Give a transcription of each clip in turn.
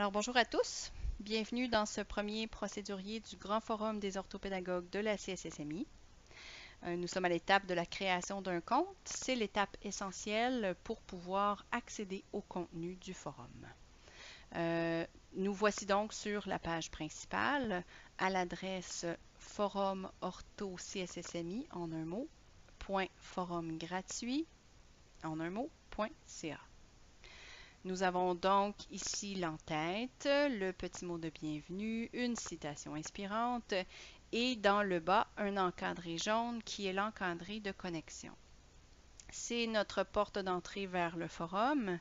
Alors bonjour à tous, bienvenue dans ce premier procédurier du Grand Forum des orthopédagogues de la CSSMI. Nous sommes à l'étape de la création d'un compte. C'est l'étape essentielle pour pouvoir accéder au contenu du forum. Nous voici donc sur la page principale à l'adresse forum ortho CSSMI en un mot, .forum gratuit en un mot.ca. Nous avons donc ici l'entête, le petit mot de bienvenue, une citation inspirante et dans le bas, un encadré jaune qui est l'encadré de connexion. C'est notre porte d'entrée vers le forum.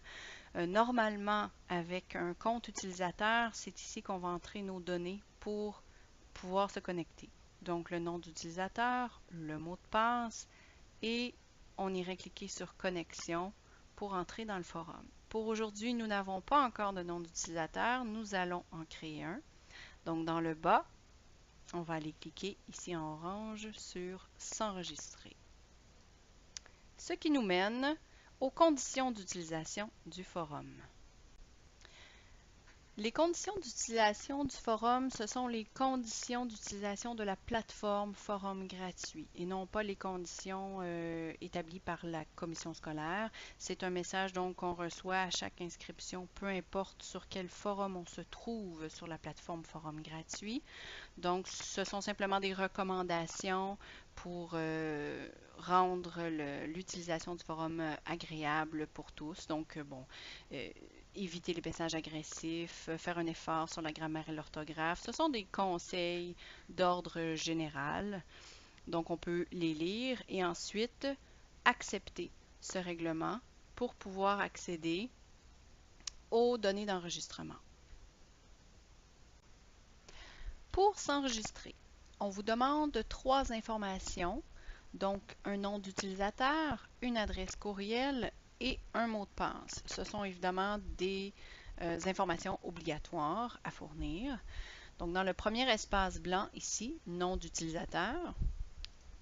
Normalement, avec un compte utilisateur, c'est ici qu'on va entrer nos données pour pouvoir se connecter. Donc le nom d'utilisateur, le mot de passe et on irait cliquer sur connexion pour entrer dans le forum. Pour aujourd'hui, nous n'avons pas encore de nom d'utilisateur. Nous allons en créer un. Donc, dans le bas, on va aller cliquer ici en orange sur S'enregistrer. Ce qui nous mène aux conditions d'utilisation du forum. Les conditions d'utilisation du forum, ce sont les conditions d'utilisation de la plateforme forum gratuit et non pas les conditions établies par la commission scolaire. C'est un message donc qu'on reçoit à chaque inscription, peu importe sur quel forum on se trouve sur la plateforme forum gratuit. Donc, ce sont simplement des recommandations pour rendre l'utilisation du forum agréable pour tous. Donc, éviter les messages agressifs, faire un effort sur la grammaire et l'orthographe. Ce sont des conseils d'ordre général. Donc, on peut les lire et ensuite accepter ce règlement pour pouvoir accéder aux données d'enregistrement. Pour s'enregistrer, on vous demande 3 informations, donc un nom d'utilisateur, une adresse courriel et un mot de passe. Ce sont évidemment des informations obligatoires à fournir. Donc, dans le premier espace blanc ici, nom d'utilisateur,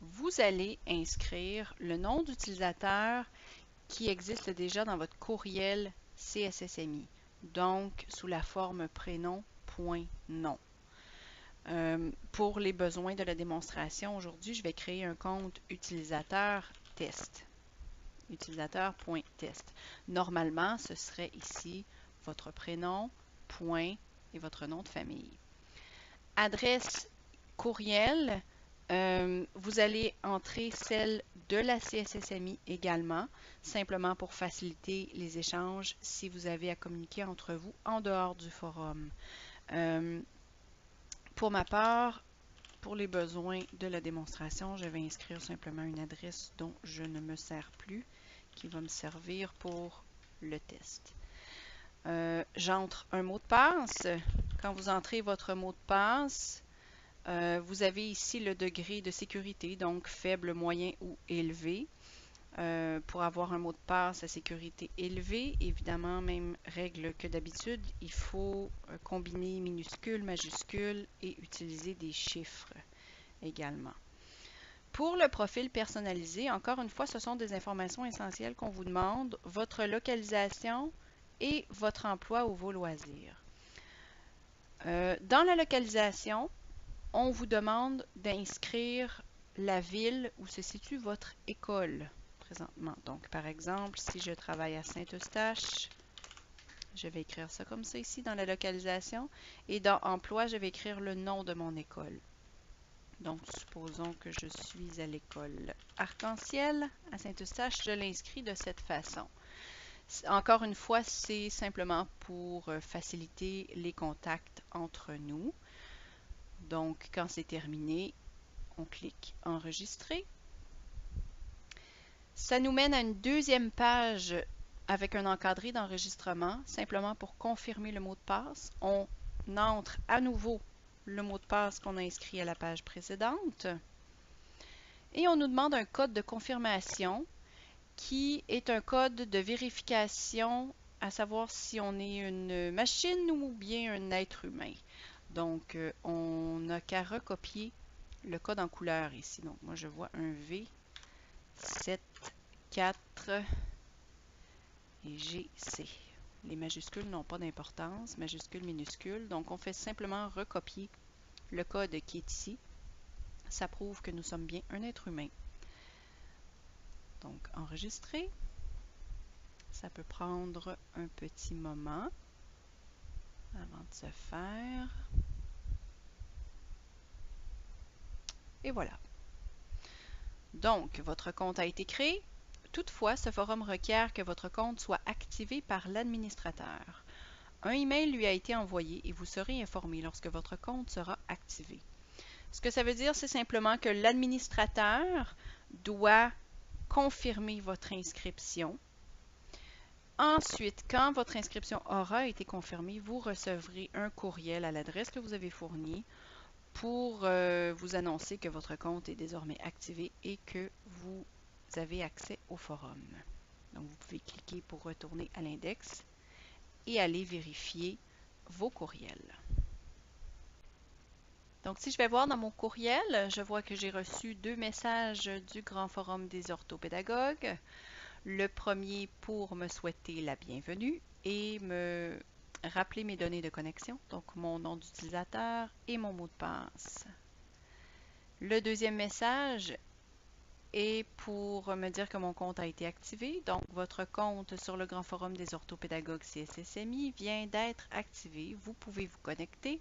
vous allez inscrire le nom d'utilisateur qui existe déjà dans votre courriel CSSMI, donc sous la forme prénom.nom. Pour les besoins de la démonstration, aujourd'hui, je vais créer un compte utilisateur test. Utilisateur.test. Normalement, ce serait ici votre prénom, point et votre nom de famille. Adresse courriel, vous allez entrer celle de la CSSMI également, simplement pour faciliter les échanges si vous avez à communiquer entre vous en dehors du forum. Pour ma part, pour les besoins de la démonstration, je vais inscrire simplement une adresse dont je ne me sers plus, qui va me servir pour le test. J'entre un mot de passe. Quand vous entrez votre mot de passe, vous avez ici le degré de sécurité, donc faible, moyen ou élevé. Pour avoir un mot de passe à sécurité élevée, évidemment, même règle que d'habitude, il faut combiner minuscules, majuscules et utiliser des chiffres également. Pour le profil personnalisé, encore une fois, ce sont des informations essentielles qu'on vous demande, votre localisation et votre emploi ou vos loisirs. Dans la localisation, on vous demande d'inscrire la ville où se situe votre école présentement. Donc, par exemple, si je travaille à Saint-Eustache, je vais écrire ça comme ça ici dans la localisation. Et dans Emploi, je vais écrire le nom de mon école. Donc, supposons que je suis à l'école Arc-en-Ciel à Saint-Eustache, je l'inscris de cette façon. Encore une fois, c'est simplement pour faciliter les contacts entre nous. Donc, quand c'est terminé, on clique Enregistrer. Ça nous mène à une deuxième page avec un encadré d'enregistrement, simplement pour confirmer le mot de passe. On entre à nouveau le mot de passe qu'on a inscrit à la page précédente. Et on nous demande un code de confirmation qui est un code de vérification à savoir si on est une machine ou bien un être humain. Donc, on n'a qu'à recopier le code en couleur ici. Donc, moi, je vois un V7, 4 et GC. Les majuscules n'ont pas d'importance, majuscules, minuscules. Donc, on fait simplement recopier le code qui est ici. Ça prouve que nous sommes bien un être humain. Donc, enregistrer. Ça peut prendre un petit moment avant de se faire. Et voilà. Donc, votre compte a été créé. Toutefois, ce forum requiert que votre compte soit activé par l'administrateur. Un email lui a été envoyé et vous serez informé lorsque votre compte sera activé. Ce que ça veut dire, c'est simplement que l'administrateur doit confirmer votre inscription. Ensuite, quand votre inscription aura été confirmée, vous recevrez un courriel à l'adresse que vous avez fournie pour vous annoncer que votre compte est désormais activé et que vous avez accès au forum. Donc, vous pouvez cliquer pour retourner à l'index et aller vérifier vos courriels. Donc, si je vais voir dans mon courriel, je vois que j'ai reçu 2 messages du Grand Forum des orthopédagogues. Le premier pour me souhaiter la bienvenue et me rappeler mes données de connexion, donc mon nom d'utilisateur et mon mot de passe. Le deuxième message est pour me dire que mon compte a été activé. Donc, votre compte sur le Grand Forum des orthopédagogues CSSMI vient d'être activé. Vous pouvez vous connecter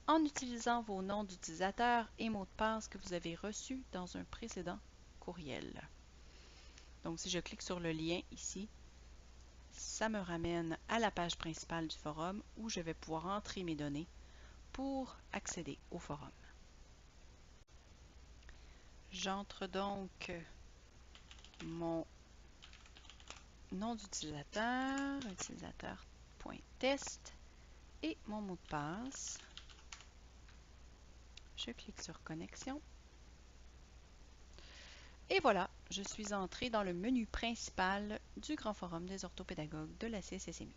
en utilisant vos noms d'utilisateurs et mots de passe que vous avez reçus dans un précédent courriel. Donc, si je clique sur le lien ici, ça me ramène à la page principale du forum où je vais pouvoir entrer mes données pour accéder au forum. J'entre donc mon nom d'utilisateur, utilisateur.test et mon mot de passe. Je clique sur connexion. Et voilà, je suis entrée dans le menu principal du Grand Forum des orthopédagogues de la CSSMI.